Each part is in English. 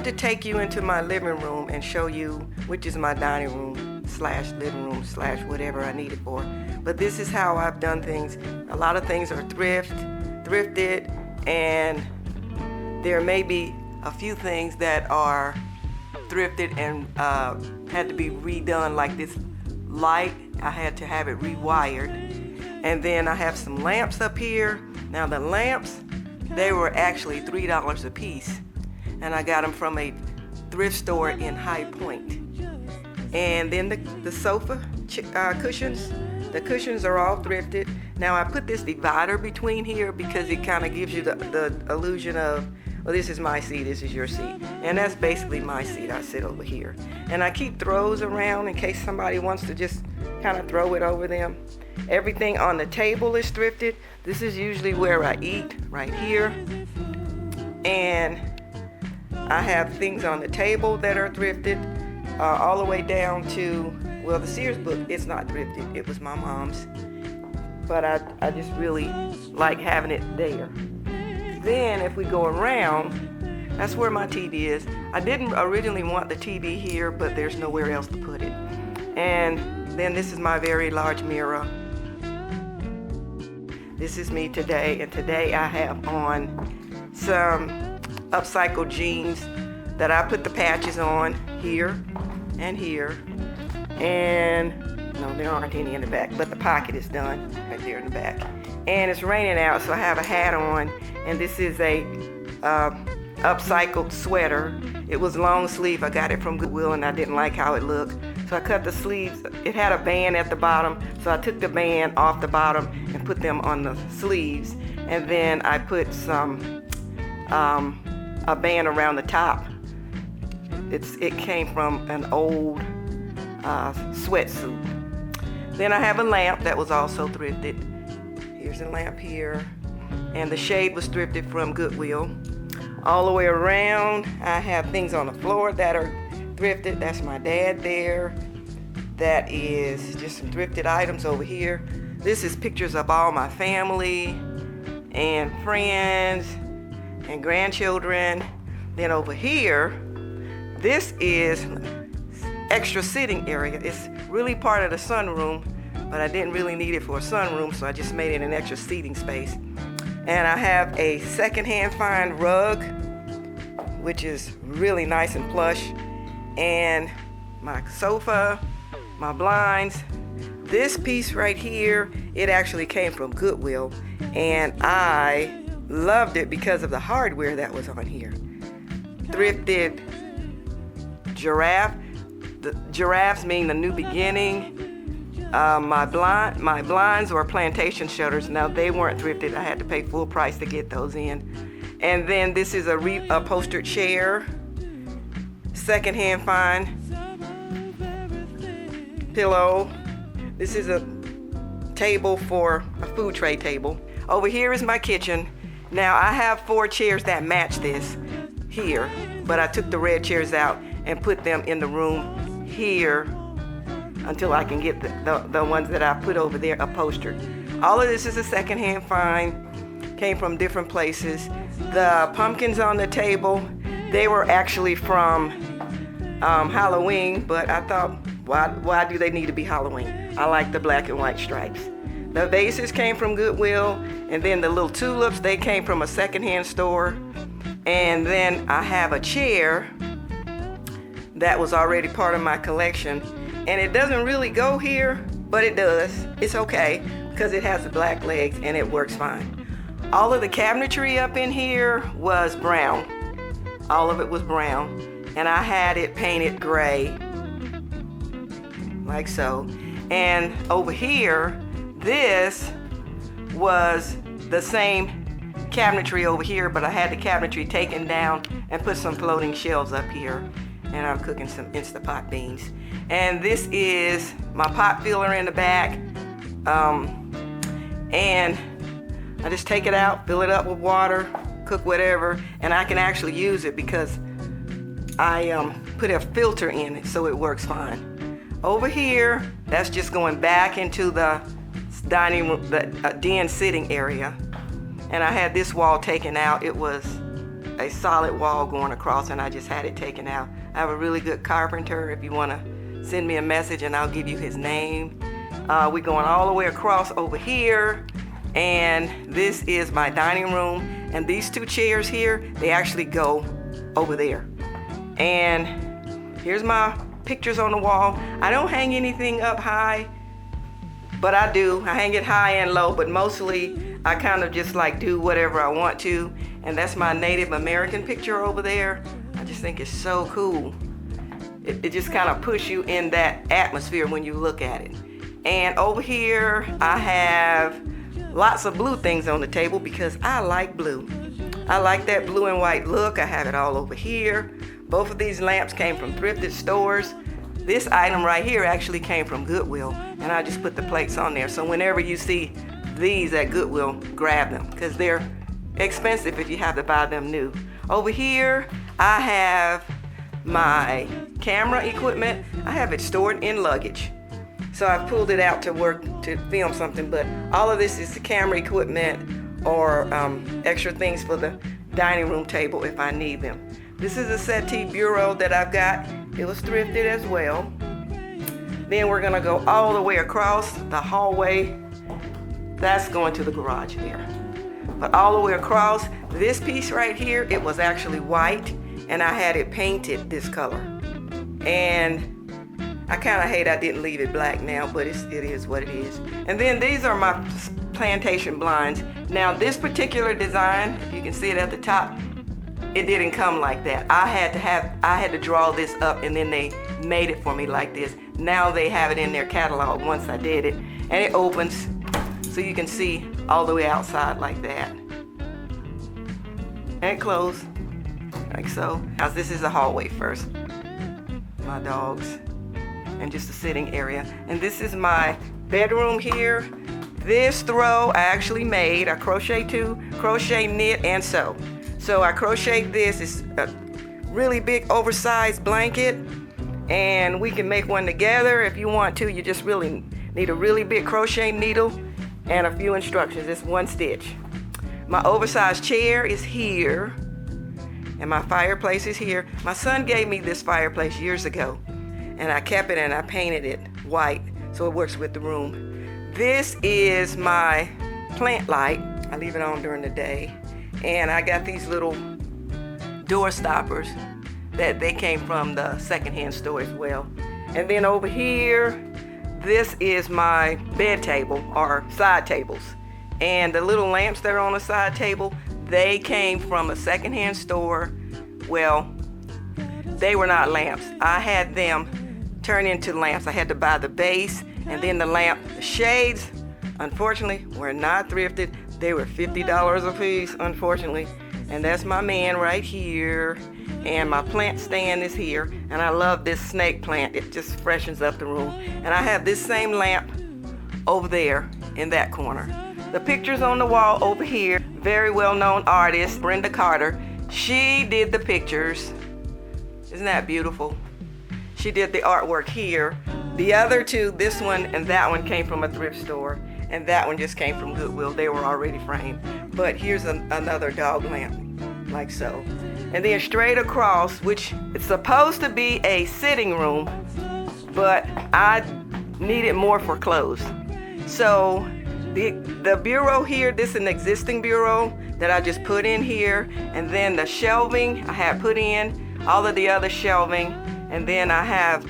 to take you into my living room and show you, which is my dining room slash living room slash whatever I need it for. But this is how I've done things. A lot of things are thrifted, and there may be a few things that are thrifted and had to be redone, like this light. I had to have it rewired. And then I have some lamps up here. Now the lamps, they were actually $3 a piece, and I got them from a thrift store in High Point. And then the sofa cushions, the cushions are all thrifted. Now I put this divider between here because it kind of gives you the illusion of, well, this is my seat, this is your seat. And that's basically my seat. I sit over here. And I keep throws around in case somebody wants to just kind of throw it over them. Everything on the table is thrifted. This is usually where I eat, right here. And I have things on the table that are thrifted, all the way down to, well, the Sears book, it's not thrifted. It was my mom's. But I just really like having it there. Then if we go around, that's where my TV is. I didn't originally want the TV here, but there's nowhere else to put it. And then this is my very large mirror. This is me today, and today I have on some upcycled jeans that I put the patches on here and here. And no, there aren't any in the back, but the pocket is done right there in the back. And it's raining out, so I have a hat on, and this is a upcycled sweater. It was long sleeve. I got it from Goodwill, and I didn't like how it looked. So I cut the sleeves. It had a band at the bottom, so I took the band off the bottom and put them on the sleeves. And then I put some a band around the top. It came from an old sweatsuit. Then I have a lamp that was also thrifted. Here's a lamp here. And the shade was thrifted from Goodwill. All the way around, I have things on the floor that are thrifted. That's my dad there. That is just some thrifted items over here. This is pictures of all my family and friends and grandchildren. Then over here, this is extra sitting area. It's really part of the sunroom, but I didn't really need it for a sunroom, so I just made it an extra seating space. And I have a secondhand find rug, which is really nice and plush. And my sofa, my blinds. This piece right here, it actually came from Goodwill, and I loved it because of the hardware that was on here. Thrifted giraffe. The giraffes mean the new beginning. My blinds were plantation shutters. Now they weren't thrifted. I had to pay full price to get those in. And then this is a upholstered chair. Secondhand find. Pillow. This is a table for a food tray table. Over here is my kitchen. Now I have 4 chairs that match this here, but I took the red chairs out and put them in the room here until I can get the ones that I put over there upholstered. All of this is a secondhand find, came from different places. The pumpkins on the table, they were actually from Halloween, but I thought, why do they need to be Halloween? I like the black and white stripes. The vases came from Goodwill, and then the little tulips, they came from a secondhand store. And then I have a chair that was already part of my collection, and it doesn't really go here, but it does. It's okay because it has the black legs and it works fine. All of the cabinetry up in here was brown. All of it was brown, and I had it painted gray, like so. And over here, this was the same cabinetry over here, but I had the cabinetry taken down and put some floating shelves up here. And I'm cooking some Instapot beans. And this is my pot filler in the back. And I just take it out, fill it up with water, cook whatever, and I can actually use it because I put a filter in it, so it works fine. Over here, that's just going back into the dining room, the den sitting area. And I had this wall taken out. It was a solid wall going across, and I just had it taken out. I have a really good carpenter. If you want to send me a message and I'll give you his name. We're going all the way across over here, and this is my dining room, and these two chairs here, they actually go over there. And here's my pictures on the wall. I don't hang anything up high, but I do. I hang it high and low, but mostly I kind of just like do whatever I want to. And that's my Native American picture over there. I just think it's so cool. It just kind of puts you in that atmosphere when you look at it. And over here, I have lots of blue things on the table because I like blue. I like that blue and white look. I have it all over here. Both of these lamps came from thrifted stores. This item right here actually came from Goodwill, and I just put the plates on there. So whenever you see these at Goodwill, grab them because they're expensive if you have to buy them new. Over here, I have my camera equipment. I have it stored in luggage. So I pulled it out to work to film something, but all of this is the camera equipment or extra things for the dining room table if I need them. This is a settee bureau that I've got. It was thrifted as well. Then we're gonna go all the way across the hallway. That's going to the garage there. But all the way across, this piece right here, it was actually white, and I had it painted this color. And I kind of hate I didn't leave it black now, but it is what it is. And then these are my plantation blinds. Now this particular design, if you can see it at the top, it didn't come like that. I had to draw this up, and then they made it for me like this. Now they have it in their catalog once I did it, and it opens so you can see all the way outside like that. And it closed like so. Now this is the hallway first. My dogs. And just a sitting area. And this is my bedroom here. This throw I actually made. I crochet knit, and sew. So I crocheted this. It's a really big oversized blanket, and we can make one together if you want to. You just really need a really big crochet needle and a few instructions. It's one stitch. My oversized chair is here, and my fireplace is here. My son gave me this fireplace years ago, and I kept it and I painted it white so it works with the room. This is my plant light. I leave it on during the day. And I got these little door stoppers that they came from the secondhand store as well. And then over here, this is my bed table or side tables. And the little lamps that are on the side table, they came from a secondhand store. Well, they were not lamps. I had them turn into lamps. I had to buy the base and then the lamp. The shades, unfortunately, were not thrifted. They were $50 a piece, unfortunately. And that's my man right here. And my plant stand is here. And I love this snake plant. It just freshens up the room. And I have this same lamp over there in that corner. The pictures on the wall over here, very well-known artist, Brenda Carter. She did the pictures. Isn't that beautiful? She did the artwork here. The other two, this one and that one, came from a thrift store. And that one just came from Goodwill. They were already framed. But here's another dog lamp, like so. And then straight across, which it's supposed to be a sitting room, but I needed more for clothes. So the bureau here, this is an existing bureau that I just put in here. And then the shelving I had put in, all of the other shelving. And then I have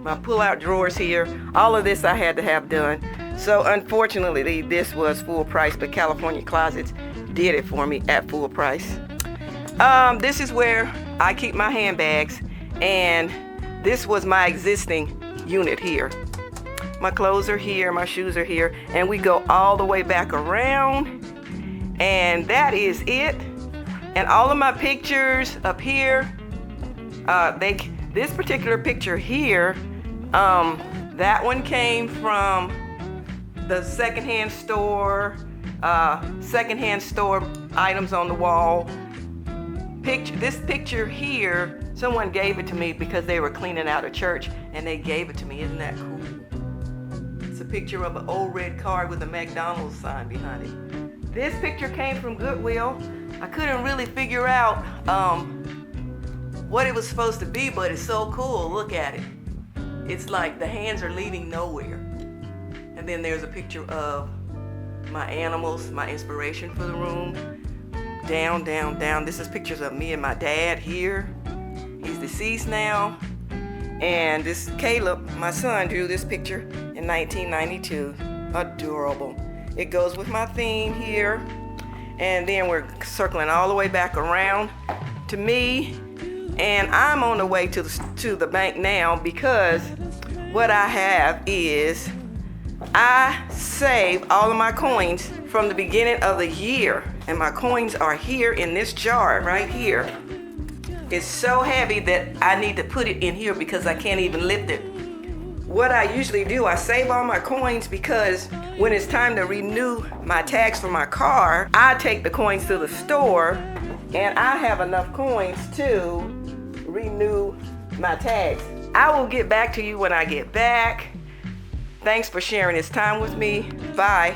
my pull-out drawers here. All of this I had to have done. So unfortunately, this was full price, but California Closets did it for me at full price. This is where I keep my handbags, and this was my existing unit here. My clothes are here, my shoes are here, and we go all the way back around, and that is it. And all of my pictures up here, this particular picture here, that one came from the secondhand store items on the wall. This picture here, someone gave it to me because they were cleaning out a church, and they gave it to me. Isn't that cool? It's a picture of an old red car with a McDonald's sign behind it. This picture came from Goodwill. I couldn't really figure out what it was supposed to be, but it's so cool. Look at it. It's like the hands are leading nowhere. And then there's a picture of my animals, my inspiration for the room. Down, down, down. This is pictures of me and my dad here. He's deceased now. And this Caleb, my son, drew this picture in 1992. Adorable. It goes with my theme here. And then we're circling all the way back around to me. And I'm on the way to the bank now because what I have is I save all of my coins from the beginning of the year. And my coins are here in this jar right here. It's so heavy that I need to put it in here because I can't even lift it. What I usually do, I save all my coins because when it's time to renew my tags for my car, I take the coins to the store and I have enough coins to renew my tags. I will get back to you when I get back. Thanks for sharing this time with me. Bye.